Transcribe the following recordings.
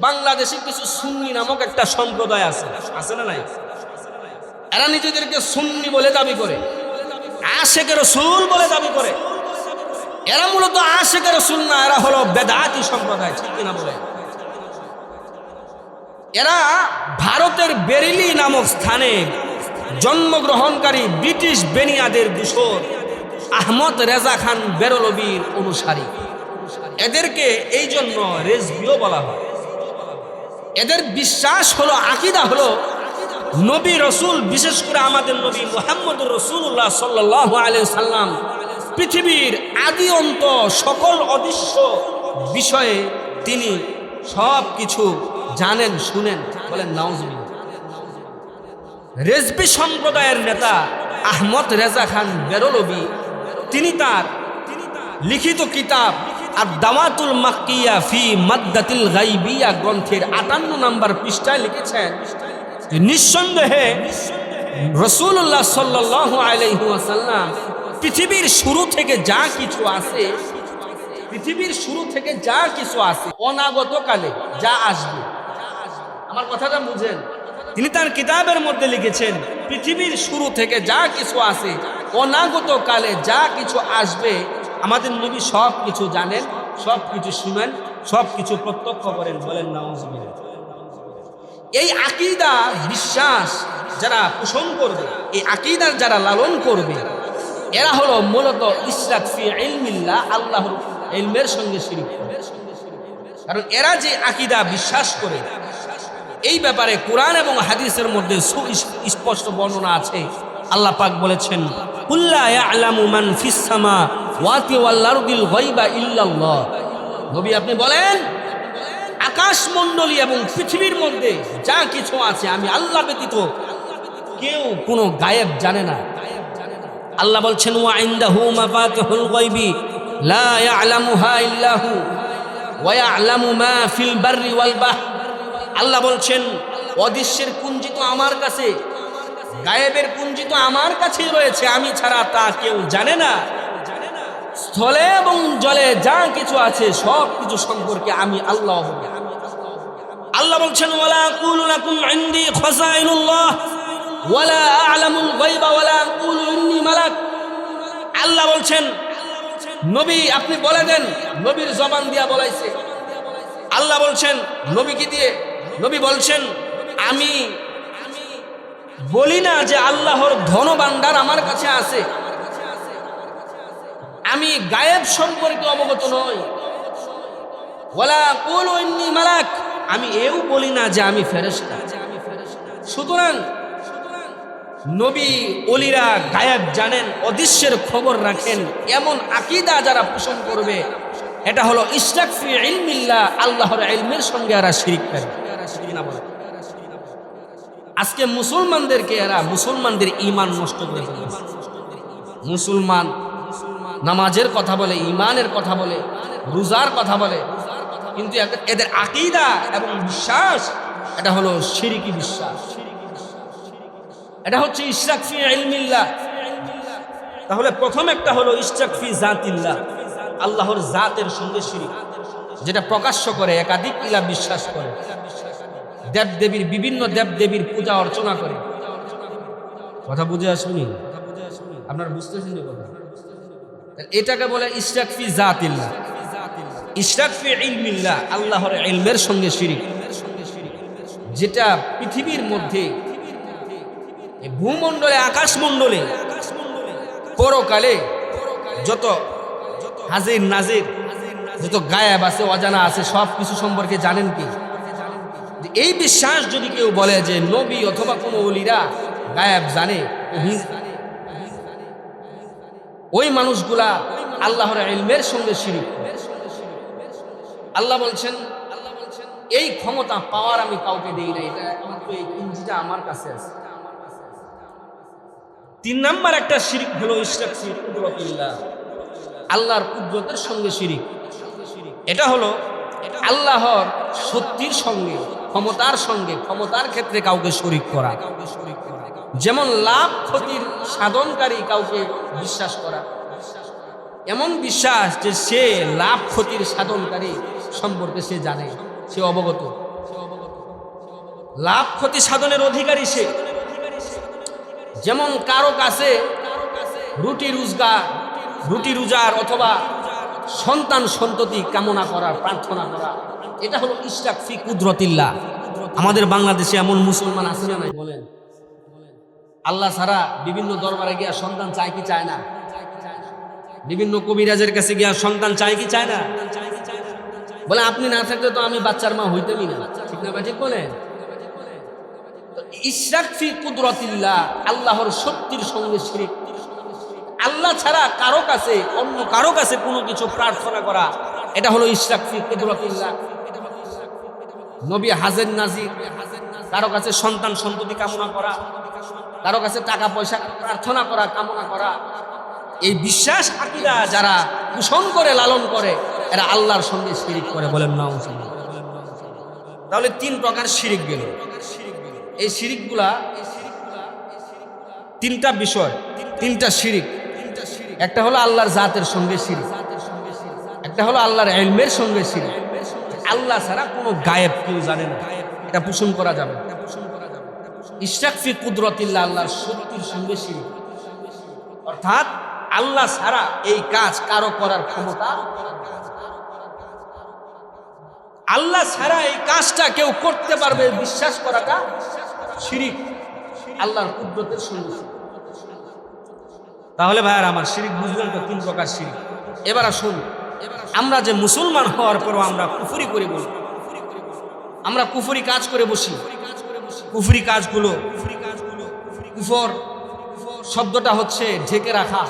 বাংলাদেশে কিছু সুন্নি নামক একটা সম্প্রদায় আছে না নাই? এরা নিজেদেরকে সুন্নি বলে দাবি করে, আশেকে রাসূল বলে দাবি করে। এরা মূলত আশেকে রাসূল না, এরা হলো বেদাতি সম্প্রদায়, ঠিক কিনা বলে? এরা ভারতের বেরেলি নামক স্থানে জন্মগ্রহণকারী ব্রিটিশ বেনিয়াদের দূষর আহমদ রেজা খান বেরলভীর অনুসারী। এদেরকে এই জন্য রেজভিও বলা হয়। এদের বিশ্বাস হলো, আকীদা হলো, নবী রসুল, বিশেষ করে আমাদের নবী মুহাম্মদুর রাসূলুল্লাহ সাল্লাল্লাহু আলাইহি সাল্লাম পৃথিবীর আদি অন্ত সকল অদৃশ্য বিষয়ে তিনি সব কিছু জানেন, শুনেন। বলেন নাউজুবিল্লাহ। রেজভি সম্প্রদায়ের নেতা আহমদ রেজা খান বেরলভী তিনি তার লিখিত কিতাব আদ-দাওয়াতুল মাক্কিয়া ফি মাদ্দাতিল গায়বিয়া গ্রন্থের 58 নম্বর পৃষ্ঠায় লিখেছেন যে নিঃসন্দেহে রাসূলুল্লাহ সাল্লাল্লাহু আলাইহি ওয়াসাল্লাম পৃথিবীর শুরু থেকে যা কিছু আছে, পৃথিবীর শুরু থেকে যা কিছু আছে, অনাগত কালে যা আসবে, আমার কথাটা বুঝেন। তিনি তার কিতাবের মধ্যে লিখেছেন পৃথিবীর শুরু থেকে যা কিছু আছে, অনাগত কালে যা কিছু আসবে, আমাদের নবী সব কিছু জানেন, সব কিছু শুনেন, সব কিছু প্রত্যক্ষ করেন। বলেন নাউজুবিল্লাহ। এই আকীদা বিশ্বাস যারা পোষণ করবে, এই আকীদার যারা লালন করবে, এরা হলো মূলত ইশরাক ফি ইলমিল্লাহ, আল্লাহর ইলমের সঙ্গে শিরক করে। কারণ এরা যে আকীদা বিশ্বাস করে, এই ব্যাপারে কোরআন এবং হাদিসের মধ্যে সুস্পষ্ট বর্ণনা আছে। আল্লাহ পাক বলেছেন, কুল লা ইয়ালামু মান ফিস সামাওয়াতি ওয়াল আরদিল গায়বা ইল্লাল্লাহ। নবী আপনি বলেন, আকাশমণ্ডলী এবং পৃথিবীর মধ্যে যা কিছু আছে, আমি আল্লাহ ব্যতীত কেউ কোনো গায়েব জানে না। আল্লাহ বলছেন, ওয়া ইনদাহু মাফাতিহুল গায়বি লা ইয়ালামুহা ইল্লাহু ওয়া ইয়ালামু মা ফিল বাররি ওয়াল বাহর। আল্লাহ বলছেন, অদৃশ্যের পুঞ্জি তো আমার কাছে, গায়েবের পুঞ্জি তো আমার কাছেই রয়েছে, আমি ছাড়া তা কেউ জানে না। স্থলে এবং জলে যা কিছু আছে সব কিছু সম্পর্কে আমি আল্লাহ। আল্লাহ বলছেন, ওয়ালা আকুলু লাকুম ইনদি খাযাইনুল্লাহ ওয়ালা আ'লামুল গায়বা ওয়ালা আকুলু ইন্নী মালাক। আল্লাহ বলছেন, নবী আপনি বলে দেন, নবীর জবান দিয়া বলাইছে। আল্লাহ বলছেন নবীকে দিয়ে, নবী বলছেন, আমি বলি না যে আল্লাহর ধনভাণ্ডার আমার কাছে আছে, আমি গায়েব সম্পর্কে অবগত নই। ওয়ালা কুলু ইন্নী মালাক, আমি এও বলি না যে আমি ফেরেশতা। সুতরাং নবী ওলিরা গায়েব জানেন, অদৃশ্যের খবর রাখেন, এমন আকীদা যারা পোষণ করবে, এটা হলো ইশরাক ফি ইলমিল্লাহ, আল্লাহর ইলমের সঙ্গে এরা শিরক করে। আজকে মুসলমানদেরকে এরা মুসলমানদের ঈমান নষ্ট করে ফেলেছে। মুসলমান নামাজের কথা বলে, ঈমানের কথা বলে, রোজার কথা বলে, কিন্তু এদের আকীদা এবং বিশ্বাস এটা হলো শিরকি বিশ্বাস, এটা হচ্ছে ইশরাক ফি ইলমিল্লাহ। তাহলে প্রথম একটা হলো ইশরাক ফি জাতিল্লাহ, আল্লাহর জাতের সঙ্গে শিরক, যেটা প্রকাশ্য করে একাধিক ইলা বিশ্বাস করে, দেবদেবীর বিভিন্ন দেবদেবীর পূজা অর্চনা করে। কথা বুঝে আসুনি? আপনারা বুঝতেছেন না কথা? এটাকে বলে ইশরাক ফি জাতিল্লাহ। ইশরাক ফি ইলমিল্লাহ, আল্লাহর ইলমের সঙ্গে শিরক, যেটা পৃথিবীর মধ্যে, ভূমণ্ডলে, আকাশমণ্ডলে, পরকালে যত হাজির নাজির, যত গায়েব আছে, অজানা আছে, সব কিছু সম্পর্কে জানেন কি? এই বিশ্বাস যদি কেউ বলে যে নবী অথবা কোনো ওলিরা গায়েব জানে, ওই মানুষগুলা আল্লাহর ইলমের সঙ্গে শিরক করে। আল্লাহ বলছেন, এই ক্ষমতা পাওয়ার আমি কাউকে দেই না, এটা একমাত্র এই কুঞ্জিটা আমার কাছে আছে। 3 নাম্বার একটা শিরক হলো ইশরাক ফি কুদরতিল্লাহ, আল্লাহর কুদরতের সঙ্গে শিরক। এটা হলো আল্লাহর শক্তির সঙ্গে, ক্ষমতার সঙ্গে, ক্ষমতার ক্ষেত্রে কাউকে শরীক করা। যেমন লাভ ক্ষতির সাধনকারী কাউকে বিশ্বাস করা, এমন বিশ্বাস যে সে লাভ ক্ষতির সাধনকারী সম্পর্কে সে জানে, সে অবগত। লাভ ক্ষতি সাধনের অধিকারী সে। যেমন কারো কাছে রুটি রোজগার অথবা সন্তান সন্ততি কামনা করার প্রার্থনা করা, এটা হলো ইশরাক ফি কুদরতিল্লাহ। আমাদের বাংলাদেশে এমন মুসলমান আছে না নাই বলেন? আল্লাহ ছাড়া বিভিন্ন দরবারে গিয়া সন্তান চায় কি চায় না? বিভিন্ন কবিরাজের কাছে গিয়া সন্তান চায় কি চায় না? বলে আপনি না থাকলে তো আমি বাচ্চার মা হইতেমই না। ঠিক না? ঠিক বলে ইশরাক ফি কুদরতিল্লাহ, আল্লাহর শক্তির সঙ্গে শিরক। আল্লাহ ছাড়া কারো কাছে, অন্য কারো কাছে কোনো কিছু প্রার্থনা করা, এটা হলো ইশরাক ফি কুদরতিল্লাহ। নবী হাজের নাজির, কারো কাছে সন্তান সন্ততি কামনা করা, কারো কাছে টাকা পয়সা প্রার্থনা করা, কামনা করা, এই বিশ্বাস আকীদা যারা পোষণ করে লালন করে, এরা আল্লাহর সঙ্গে শিরিক করে। বলেন নাউজুবিল্লাহ। তাহলে 3 প্রকার শিরিক গেল। এই শিরিকগুলা 3টা বিষয়, 3টা শিরিক। একটা হলো আল্লাহর জাতের সঙ্গে শিরিক, একটা হলো আল্লাহর ইলমের সঙ্গে শিরিক। আল্লাহ ছাড়া কোনো গায়েব কেউ জানে না, এটা পোষণ করা যাবে। ইশরাক ফি কুদরতিল্লাহ, আল্লাহর শক্তির সঙ্গে শিরিক, অর্থাৎ আল্লাহ ছাড়া এই কাজ কারো করার ক্ষমতা, আল্লাহ ছাড়া এই কাজটা কেউ করতে পারবে বিশ্বাস করাটা শিরিক, আল্লাহর কুদরতের সঙ্গে। তাহলে ভাইয়ার আমার, শিরিক বুঝলেন তো? 3 প্রকার শিরিক। এবার আসুন, আমরা যে মুসলমান হওয়ার পরও আমরা কুফরি করে বলি, আমরা কুফরি কাজ করে বসি। কুফরি কাজগুলো, কুফর শব্দটা হচ্ছে ঢেকে রাখা,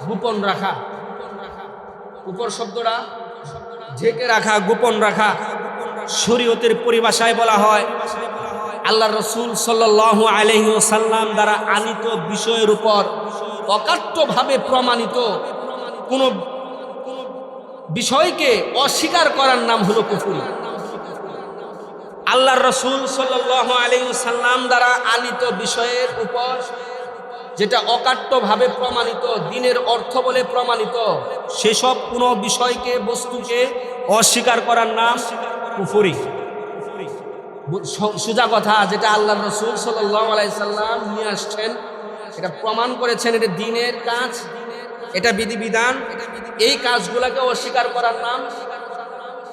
গোপন রাখা। কুফর শব্দটা ঢেকে রাখা, গোপন রাখা। শরীয়তের পরিভাষায় বলা হয় আল্লাহ রসুল সাল্লাল্লাহু আলাইহি ওয়াসাল্লাম দ্বারা আনিত বিষয়ের উপর অকাট্যভাবে প্রমাণিত কোন বিষয়কে অস্বীকার করার নাম হলো কুফরি। আল্লাহ রসুল সাল্লাল্লাহু আলাইহি ওয়াসাল্লাম দ্বারা আনিত বিষয়ের উপর যেটা অকাট্যভাবে প্রমাণিত, দিনের অর্থ বলে প্রমাণিত, সেসব কোনো বিষয়কে, বস্তুকে অস্বীকার করার নাম কুফরি। সোজা কথা, যেটা আল্লাহ রসুল সাল্লাল্লাহু আলাইহি সাল্লাম নিয়ে আসছেন, এটা প্রমাণ করেছেন, এটা দিনের কাজ, এটা বিধিবিধান, এই কাজগুলোকে অস্বীকার করার নাম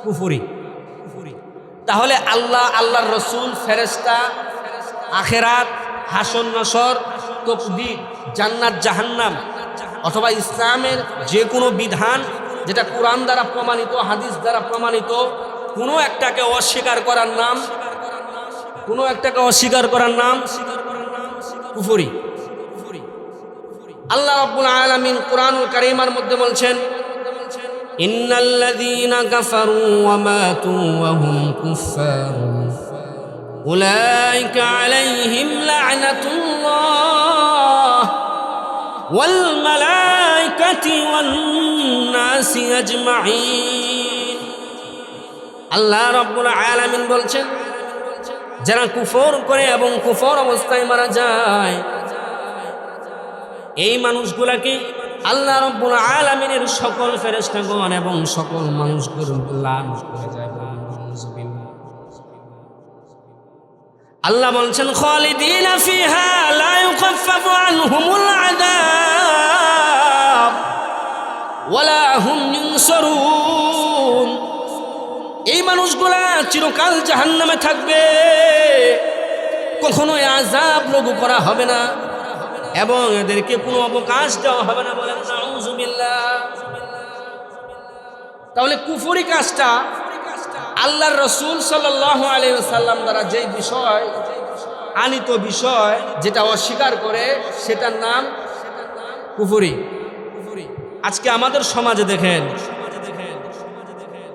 কুফরি। তাহলে আল্লাহ, আল্লাহর রসুল, ফেরেশতা, আখিরাত, হাসর নাসর, তকদীর, জান্নাত জাহান্নাম অথবা ইসলামের যে কোনো বিধান যেটা কোরআন দ্বারা প্রমাণিত, হাদিস দ্বারা প্রমাণিত, কোনো একটাকে অস্বীকার করার নাম, কোনো একটাকে অস্বীকার করার নাম কুফরি। আল্লাহ রাব্বুল আলামিন কোরআনুল কারীমের মধ্যে বলছেন, ইন্নাল্লাযীনা কাফারু ওয়া মাতু ওয়া হুম কুফফার উলাইকা আলাইহিম লা'নাতুল্লাহ ওয়াল মালাইকাতি ওয়ান নাসি আজমাইন। আল্লাহ রাব্বুল আলামিন বলছেন, যারা কুফর করে এবং কুফর অবস্থায় মারা যায়, এই মানুষগুলাকে আল্লাহ রাব্বুল আলামিনের সকল ফেরেশতাগণ এবং সকল মানুষগুলো লানত করে যায়। আল্লাহ বলছেন, খালিদিনা ফিহা লা ইউখাফফাফু আনহুমুল আযাব ওয়ালা হুম ইউনসারুন। এই মানুষগুলা চিরকাল জাহান্নামে থাকবে, কখনোই আযাব লঘু করা হবে না এবং এদেরকে কোনো অবকাশ দেওয়া হবে না। বলেন নাউজুবিল্লাহ। তাহলে কুফরি কাজটা আল্লাহর রসুল সাল্লাল্লাহু আলাইহি ওয়াসাল্লাম দ্বারা যেই বিষয় আনিত বিষয় যেটা অস্বীকার করে, সেটার নাম কুফরি। আজকে আমাদের সমাজে দেখেন,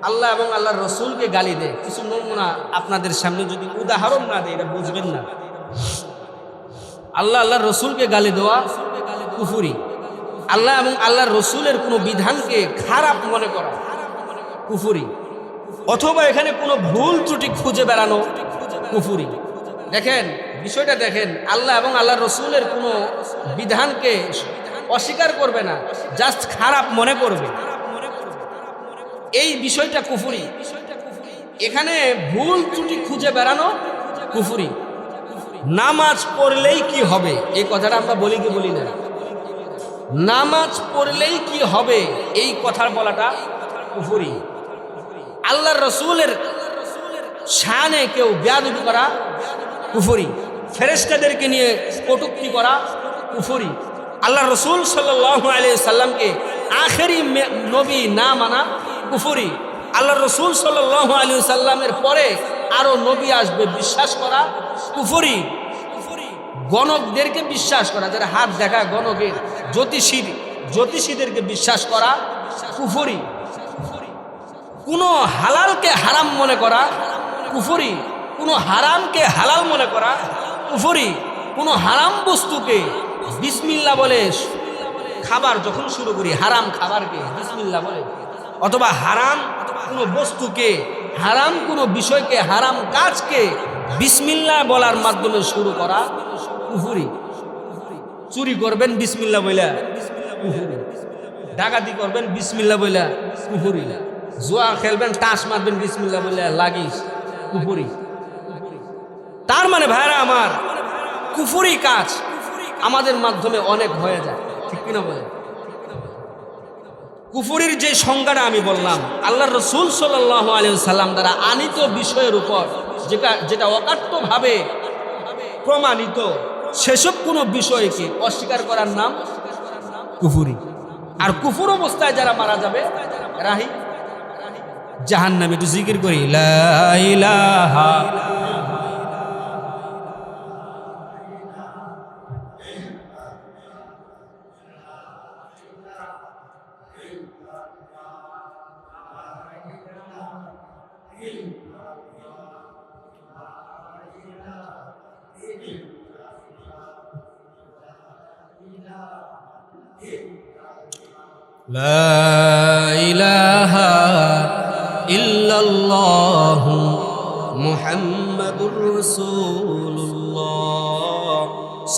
আল্লাহ এবং আল্লাহর রসুলকে গালি দেয়। কিছু নমুনা আপনাদের সামনে যদি উদাহরণ না দেয়, এটা বুঝবেন না। আল্লাহ, আল্লাহর রসুলকে গালি দেওয়া কুফরি। আল্লাহ এবং আল্লাহর রসুলের কোনো বিধানকে খারাপ মনে করা কুফরি, অথবা এখানে কোনো ভুল ত্রুটি খুঁজে বেড়ানো কুফরি। দেখেন বিষয়টা, দেখেন, আল্লাহ এবং আল্লাহর রসুলের কোনো বিধানকে অস্বীকার করবে না, জাস্ট খারাপ মনে করবে, এই বিষয়টা কুফরি। এখানে ভুল ত্রুটি খুঁজে বেড়ানো কুফরি। নামাজ পড়লেই কি হবে এই কথাটা আমরা বলি কি বলি না? নামাজ পড়লেই কি হবে এই কথা বলাটা কুফরি। আল্লাহর রাসূলের শানে কেউ বেয়াদবি করা কুফরি। ফেরেশতাদেরকে নিয়ে কটূক্তি করা কুফরি। আল্লাহর রাসূল সাল্লাল্লাহু আলাইহি সাল্লামকে আখেরি নবী না মানা কুফরি। আল্লাহর রাসূল সাল্লাল্লাহু আলাইহি সাল্লামের পরে আরো নবী আসবে বিশ্বাস করা কুফরি। গণকদেরকে বিশ্বাস করা, যারা হাত দেখা গণকের জ্যোতিষীদেরকে বিশ্বাস করা কুফরি। কোনো হালালকে হারাম মনে করা কুফরি। কোনো হারামকে হালাল মনে করা কুফরি। কোনো হারাম বস্তুকে বিসমিল্লাহ বলে খাবার যখন শুরু করি, হারাম খাবারকে বিসমিল্লাহ বলে, অথবা হারাম কোনো বস্তুকে, হারাম কোনো বিষয়কে, হারাম কাজকে বিসমিল্লাহ বলার মাধ্যমে শুরু করা কুফরি। চুরি করবেন বিসমিল্লাহ বইলা কুফরি। ডাকাতি করবেন বিসমিল্লাহ বইলা কুফরি। জুয়া খেলবেন, টাস মারবেন বিসমিল্লাহ বইলা লাগিস কুফরি। তার মানে ভাইরা আমার, কুফরি কাজ আমাদের মাধ্যমে অনেক হয়ে যায়, ঠিক কিনা বলে? কুফরির যে সংজ্ঞাটা আমি বললাম, আল্লাহর রাসূল সাল্লাল্লাহু আলাইহি সাল্লাম দ্বারা আনিত বিষয়ের উপর যেটা অকাট্যভাবে প্রমাণিত, সেসব কোনো বিষয়কে অস্বীকার করার নাম কুফরি। আর কুফর অবস্থায় যারা মারা যাবে রাহি জাহান্নামে। একটু জিকির করি, লা ইলাহা লা ইলাহা ইল্লাল্লাহু মুহাম্মাদুর রাসূলুল্লাহ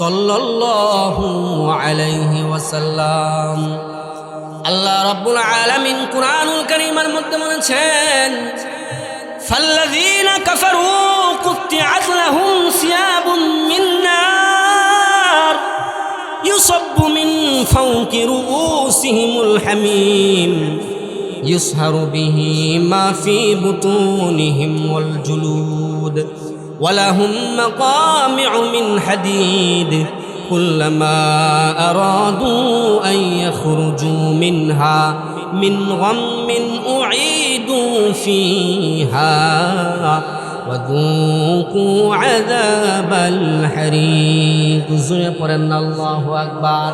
সাল্লাল্লাহু আলাইহি ওয়াসাল্লাম। আল্লাহ রাব্বুল আলামিন কুরআনুল কারীমের মধ্যে বলেছেন, ফাল্লাযীনা কাফারু কুত্তিআত লাহুম সিয়াবুম মিন নার ইউসাব্বু মিন ফাওকি রুউসিহিমুল হামীম ইউসহারু বিহি মা ফি বুতুনিহিম ওয়াল জুলুদ ওয়া লাহুম মাকামিউ মিন হাদীদ কুল্লামা আরাদু আন ইয়াখরুজু মিনহা মিন গাম্মিন উঈদু ফিহা وذوقوا عذاب الحريق. জোরে পড়েন আল্লাহু আকবার।